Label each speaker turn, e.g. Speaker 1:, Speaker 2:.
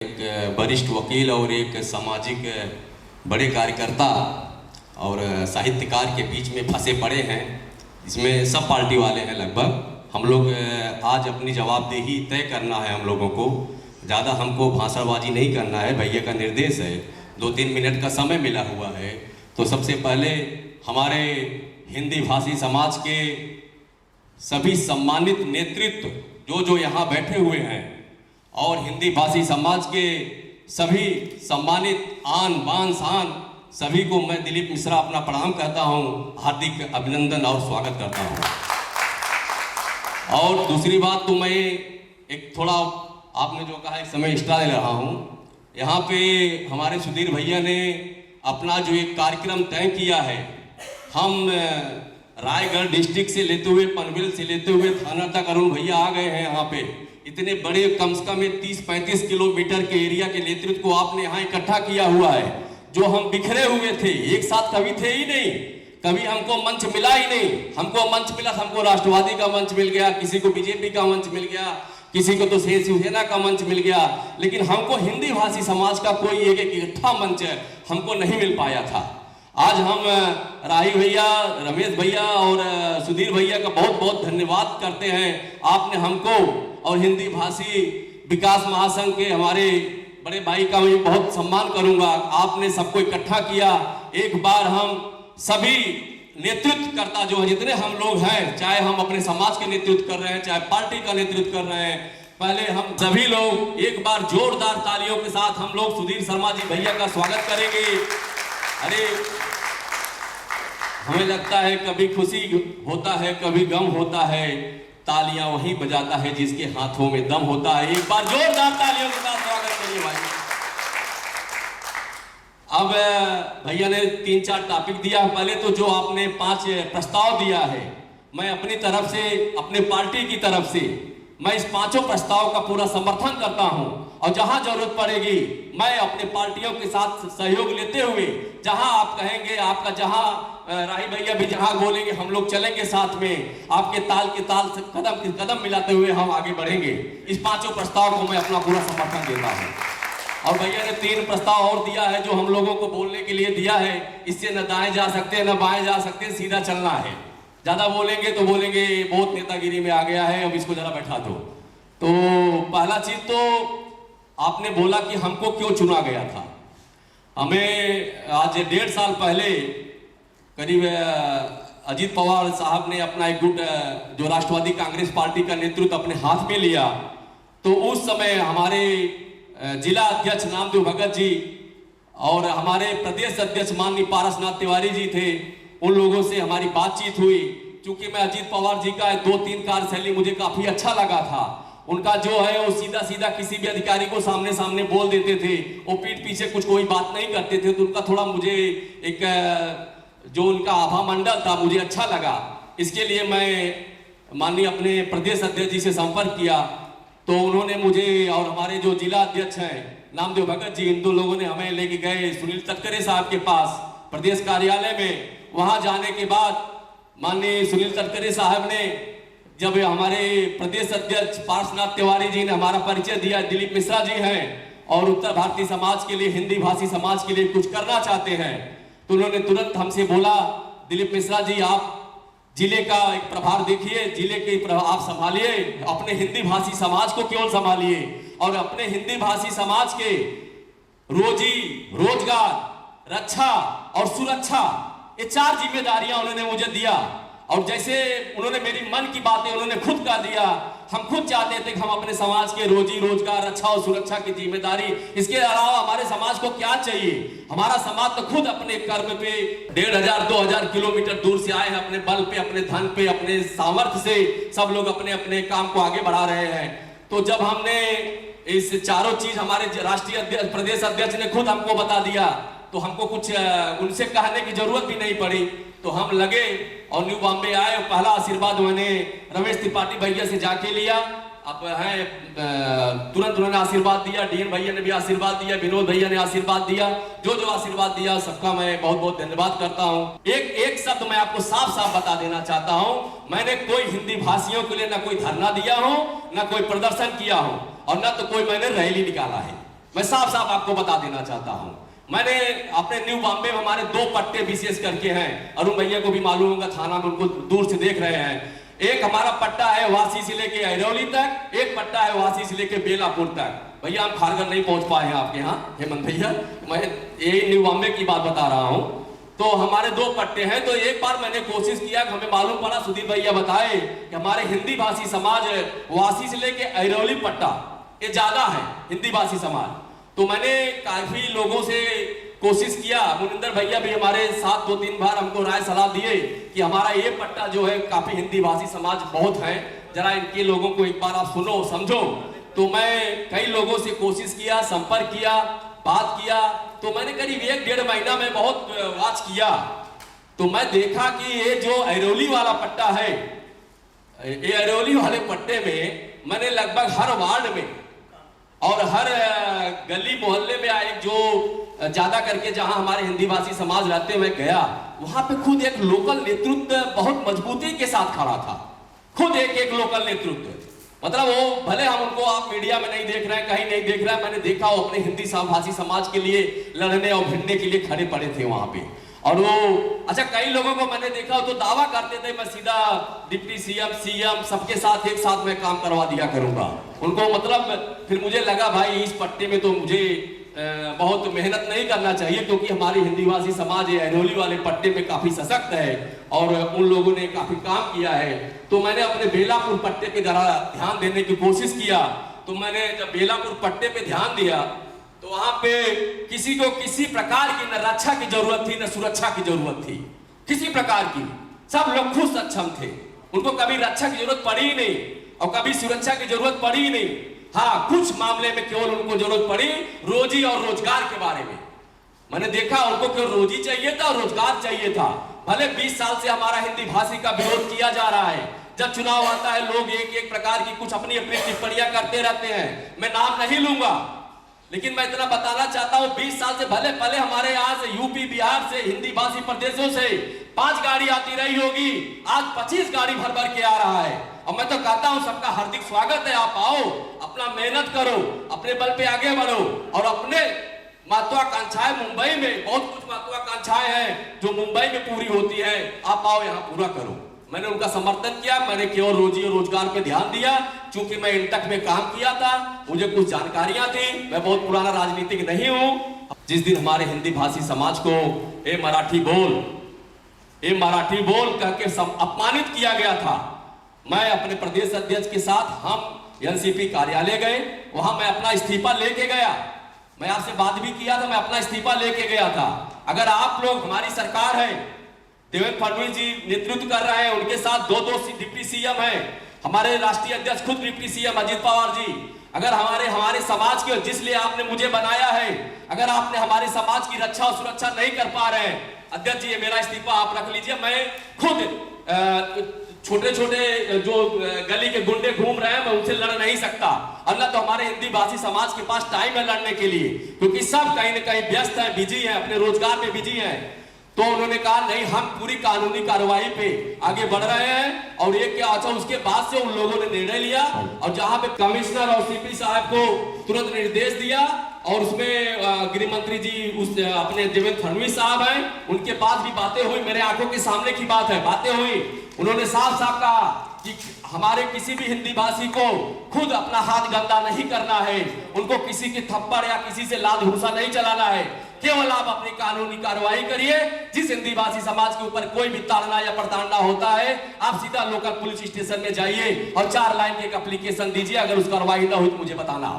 Speaker 1: एक वरिष्ठ वकील और एक सामाजिक बड़े कार्यकर्ता और साहित्यकार के बीच में फंसे पड़े हैं। इसमें सब पार्टी वाले हैं लगभग। हम लोग आज अपनी जवाबदेही तय करना है। हम लोगों को ज़्यादा हमको भाषणबाजी नहीं करना है। भैया का निर्देश है, 2-3 मिनट का समय मिला हुआ है। तो सबसे पहले हमारे हिंदी भाषी समाज के सभी सम्मानित नेतृत्व जो यहाँ बैठे हुए हैं और हिंदी भाषी समाज के सभी सम्मानित आन बान शान सभी को मैं दिलीप मिश्रा अपना प्रणाम कहता हूँ, हार्दिक अभिनंदन और स्वागत करता हूँ। और दूसरी बात तो मैं एक थोड़ा आपने जो कहा एक समय एक्स्ट्रा ले रहा हूँ। यहाँ पे हमारे सुधीर भैया ने अपना जो एक कार्यक्रम तय किया है, हम रायगढ़ डिस्ट्रिक्ट से लेते हुए पनवेल से लेते हुए थाना तक अरुण भैया आ गए हैं। यहाँ पे इतने बड़े कम से कम 30-35 किलोमीटर के एरिया के नेतृत्व को आपने यहाँ इकट्ठा किया हुआ है। जो हम बिखरे हुए थे, एक साथ कभी थे ही नहीं, कभी हमको मंच मिला ही नहीं। हमको मंच मिला, हमको राष्ट्रवादी का मंच मिल गया, किसी को बीजेपी का मंच मिल गया, किसी को तो शिवसेना का मंच मिल गया, लेकिन हमको हिंदी भाषी समाज का कोई एक इकट्ठा मंच हमको नहीं मिल पाया था। आज हम राही भैया, रमेश भैया और सुधीर भैया का बहुत बहुत धन्यवाद करते हैं। आपने हमको और हिंदी भाषी विकास महासंघ के हमारे बड़े भाई का मैं बहुत सम्मान करूंगा, आपने सबको इकट्ठा किया। एक बार हम सभी नेतृत्वकर्ता जो है, जितने हम लोग हैं, चाहे हम अपने समाज के नेतृत्व कर रहे हैं, चाहे पार्टी का नेतृत्व कर रहे हैं, पहले हम सभी लोग एक बार जोरदार तालियों के साथ हम लोग सुधीर शर्मा जी भैया का स्वागत करेंगे। अरे हमें लगता है कभी खुशी होता है, कभी गम होता है, तालियां वही बजाता है जिसके हाथों में दम होता है। एक बार जोरदार तालियों के साथ स्वागत करिए भाई। अब भैया ने 3-4 टॉपिक दिया। पहले तो जो आपने 5 प्रस्ताव दिया है, मैं अपनी तरफ से, अपने पार्टी की तरफ से मैं इस 5 प्रस्ताव का पूरा समर्थन करता हूं और जहां जरूरत पड़ेगी मैं अपने पार्टियों के साथ सहयोग लेते हुए, जहां आप कहेंगे, आपका जहां राही भैया भी जहां बोलेंगे, हम लोग चलेंगे साथ में, आपके ताल के ताल से कदम कदम मिलाते हुए हम आगे बढ़ेंगे। इस 5 प्रस्ताव को मैं अपना पूरा समर्थन देता हूं। और भैया ने 3 प्रस्ताव और दिया है जो हम लोगों को बोलने के लिए दिया है। इससे न दाएं जा सकते न बाएं जा सकते, सीधा चलना है। ज्यादा बोलेंगे तो बोलेंगे बहुत नेतागिरी में आ गया है, अब इसको जरा बैठा दो। तो पहला चीज तो आपने बोला कि हमको क्यों चुना गया था। हमें आज 1.5 साल पहले करीब अजीत पवार साहब ने अपना एक गुट जो राष्ट्रवादी कांग्रेस पार्टी का नेतृत्व अपने हाथ में लिया, तो उस समय हमारे जिला अध्यक्ष नामदेव भगत जी और हमारे प्रदेश अध्यक्ष माननीय पारसनाथ तिवारी जी थे, उन लोगों से हमारी बातचीत हुई। चूंकि मैं अजीत पवार जी का 2-3 कार्यशैली मुझे काफी अच्छा लगा था। उनका जो है वो सीधा सीधा किसी भी अधिकारी को सामने सामने बोल देते थे, वो पीठ पीछे कुछ कोई बात नहीं करते थे। तो उनका थोड़ा मुझे एक जो उनका आभा मंडल था मुझे अच्छा लगा। इसके लिए मैं माननीय अपने प्रदेश अध्यक्ष जी से संपर्क किया, तो उन्होंने मुझे और हमारे जो जिला अध्यक्ष हैं नामदेव भगत जी, इन 2 लोगों ने हमें लेके गए सुनील तटकरे साहब के पास प्रदेश कार्यालय में। वहां जाने के बाद माननीय सुनील तटकरे साहब ने, जब हमारे प्रदेश अध्यक्ष पारसनाथ तिवारी जी ने हमारा परिचय दिया, दिलीप मिश्रा जी हैं और उत्तर भारतीय समाज के लिए, हिंदी भाषी समाज के लिए कुछ करना चाहते हैं, तो उन्होंने तुरंत हमसे बोला, दिलीप मिश्रा जी आप जिले का एक प्रभार देखिए, जिले के आप संभालिए, अपने हिंदी भाषी समाज को केवल संभालिए और अपने हिंदी भाषी समाज के रोजी रोजगार, रक्षा और सुरक्षा, ये 4 जिम्मेदारियां उन्होंने मुझे दिया। और जैसे उन्होंने मेरी मन की बातें उन्होंने खुद कह दिया, हम खुद चाहते थे कि हम अपने समाज के रोजी रोजगार, रक्षा और सुरक्षा की जिम्मेदारी, इसके अलावा हमारे समाज को क्या चाहिए। हमारा समाज तो खुद अपने कर्म पे 1500-2000 किलोमीटर दूर से आए हैं, अपने बल पे, अपने धन पे, अपने सामर्थ्य से सब लोग अपने अपने काम को आगे बढ़ा रहे हैं। तो जब हमने इस 4 चीज हमारे राष्ट्रीय अध्यक्ष, प्रदेश अध्यक्ष ने खुद हमको बता दिया, तो हमको कुछ उनसे कहने की जरूरत भी नहीं पड़ी। तो हम लगे और न्यू बॉम्बे आए और पहला आशीर्वाद मैंने रमेश त्रिपाठी भैया से जाके लिया। अब है तुरंत उन्होंने आशीर्वाद दिया, डीएन भैया ने भी आशीर्वाद दिया, विनोद भैया ने आशीर्वाद दिया, जो आशीर्वाद दिया सबका मैं बहुत बहुत धन्यवाद करता हूं। एक शब्द मैं आपको साफ साफ बता देना चाहता हूं, मैंने कोई हिंदी भाषियों के लिए ना कोई धरना दिया हो, ना कोई प्रदर्शन किया हो और ना तो कोई मैंने रैली निकाला है। मैं साफ साफ आपको बता देना चाहता हूं। मैंने अपने न्यू बॉम्बे में हमारे 2 पट्टे विशेष करके हैं, अरुण भैया को भी मालूम होगा, थाना में उनको दूर से देख रहे हैं। एक हमारा पट्टा है वासी से लेके अरौली तक, एक पट्टा है वासी से लेके बेलापुर तक। भैया हम खारगर नहीं पहुंच पाए हैं आपके यहाँ हेमंत भैया, मैं यही न्यू बॉम्बे की बात बता रहा हूं। तो हमारे 2 पट्टे हैं। तो एक बार मैंने कोशिश किया, हमें मालूम पड़ा, सुधीर भैया बताए कि हमारे हिंदी भाषी समाज वासी से लेके अरौली पट्टा ये ज्यादा है हिंदी भाषी समाज। तो मैंने काफी लोगों से कोशिश किया, मुनिंदर भैया भी हमारे साथ 2-3 बार हमको राय सलाह दिए कि हमारा ये पट्टा जो है काफी हिंदी भाषी समाज बहुत है, जरा इनके लोगों को एक बार आप सुनो समझो। तो मैं कई लोगों से कोशिश किया, संपर्क किया, बात किया। तो मैंने करीब 1-1.5 महीना में बहुत वाच किया। तो मैं देखा कि ये जो अरौली वाला पट्टा है, ये अरौली वाले पट्टे में मैंने लगभग हर वार्ड में और हर गली मोहल्ले में एक जो ज्यादा करके जहां हमारे हिंदी भाषी समाज रहते हुए गया, वहां पे खुद एक लोकल नेतृत्व बहुत मजबूती के साथ खड़ा था। खुद एक लोकल नेतृत्व, मतलब वो भले हम उनको आप मीडिया में नहीं देख रहे हैं, कहीं नहीं देख रहे हैं, मैंने देखा वो अपने हिंदी भाषी समाज के लिए लड़ने और भिड़ने के लिए खड़े पड़े थे वहां पे। और वो अच्छा, कई लोगों को मैंने देखा तो दावा करते थे मैं सीधा डिप्टी सीएम सबके साथ एक साथ में काम करवा दिया करूंगा उनको। मतलब फिर मुझे लगा भाई इस पट्टे में तो मुझे बहुत मेहनत नहीं करना चाहिए, क्योंकि हमारी हिंदी भाषी समाज अरौली वाले पट्टे में काफी सशक्त है और उन लोगों ने काफी काम किया है। तो मैंने अपने बेलापुर पट्टे पे जरा ध्यान देने की कोशिश किया। तो मैंने जब बेलापुर पट्टे पे ध्यान दिया तो वहां पे किसी को किसी प्रकार की न रक्षा की जरूरत थी न सुरक्षा की जरूरत थी, किसी प्रकार की। सब लोग खुद सक्षम थे, उनको कभी रक्षा की जरूरत पड़ी ही नहीं और कभी सुरक्षा की जरूरत पड़ी ही नहीं। हाँ, कुछ मामले में केवल उनको जरूरत पड़ी रोजी और रोजगार के बारे में। मैंने देखा उनको केवल रोजी चाहिए था और रोजगार चाहिए था। भले 20 साल से हमारा हिंदी भाषी का विरोध किया जा रहा है, जब चुनाव आता है लोग एक प्रकार की कुछ अपनी अपनी टिप्पणियां करते रहते हैं, मैं नाम नहीं लूंगा, लेकिन मैं इतना बताना चाहता हूं 20 साल से भले पहले हमारे यहाँ से यूपी बिहार से हिंदी भाषी प्रदेशों से 5 गाड़ी आती रही होगी, आज 25 गाड़ी भर भर के आ रहा है। और मैं तो कहता हूं सबका हार्दिक स्वागत है, आप आओ, अपना मेहनत करो, अपने बल पे आगे बढ़ो और अपने महत्वाकांक्षाएं, मुंबई में बहुत कुछ महत्वाकांक्षाएं हैं जो मुंबई में पूरी होती है, आप आओ यहाँ पूरा करो। मैंने उनका समर्थन किया, मैंने केवल रोजी और रोजगार पे ध्यान दिया। चूंकि मैं इंटक में काम किया था, मुझे कुछ जानकारियां थी, मैं बहुत पुराना राजनीतिक नहीं हूं। जिस दिन हमारे हिंदी भाषी समाज को ए मराठी बोल कह के अपमानित किया गया था, मैं अपने प्रदेश अध्यक्ष के साथ हम एनसीपी कार्यालय गए, वहां मैं अपना इस्तीफा लेके गया। मैं आपसे बात भी किया था, मैं अपना इस्तीफा लेके गया था। अगर आप लोग, हमारी सरकार है, देवेंद्र फडणवीस जी नेतृत्व कर रहे हैं, उनके साथ 2 डिप्टी सीएम हैं, हमारे राष्ट्रीय अध्यक्ष खुद डिप्टी सीएम अजित पवार जी। अगर हमारे समाज के, जिसलिए आपने मुझे बनाया है, अगर आपने हमारे समाज की रक्षा और सुरक्षा नहीं कर पा रहे हैं, अध्यक्ष जी मेरा इस्तीफा आप रख लीजिए। मैं खुद छोटे छोटे जो गली के गुंडे घूम रहे हैं, मैं उनसे लड़ नहीं सकता, और न तो हमारे हिंदी भाषी समाज के पास टाइम है लड़ने के लिए, क्योंकि सब कहीं न कहीं व्यस्त है, बिजी है, अपने रोजगार में बिजी है। तो उन्होंने कहा नहीं, हम पूरी कानूनी कार्रवाई पे आगे बढ़ रहे हैं। और ये क्या, अच्छा उसके बाद से उन लोगों ने निर्णय लिया और जहां पे कमिश्नर और सीपी साहब को तुरंत निर्देश दिया, और उसमें गृह मंत्री जी उस अपने देवेंद्र फडणवीस साहब हैं, उनके पास भी बातें हुई, मेरे आंखों के सामने की बात है, बातें हुई। उन्होंने साफ साफ कहा कि हमारे किसी भी हिंदी भाषी को खुद अपना हाथ गंदा नहीं करना है, उनको किसी के थप्पड़ या किसी से लात घूसा नहीं चलाना है, केवल आप अपनी कानूनी कार्रवाई करिए। जिस हिंदी भाषी समाज के ऊपर कोई भी ताड़ना या प्रताड़ना होता है, आप सीधा लोकल पुलिस स्टेशन में जाइए और 4 लाइन की एक एप्लीकेशन दीजिए। अगर उस कार्रवाई ना हुई तो मुझे बताना।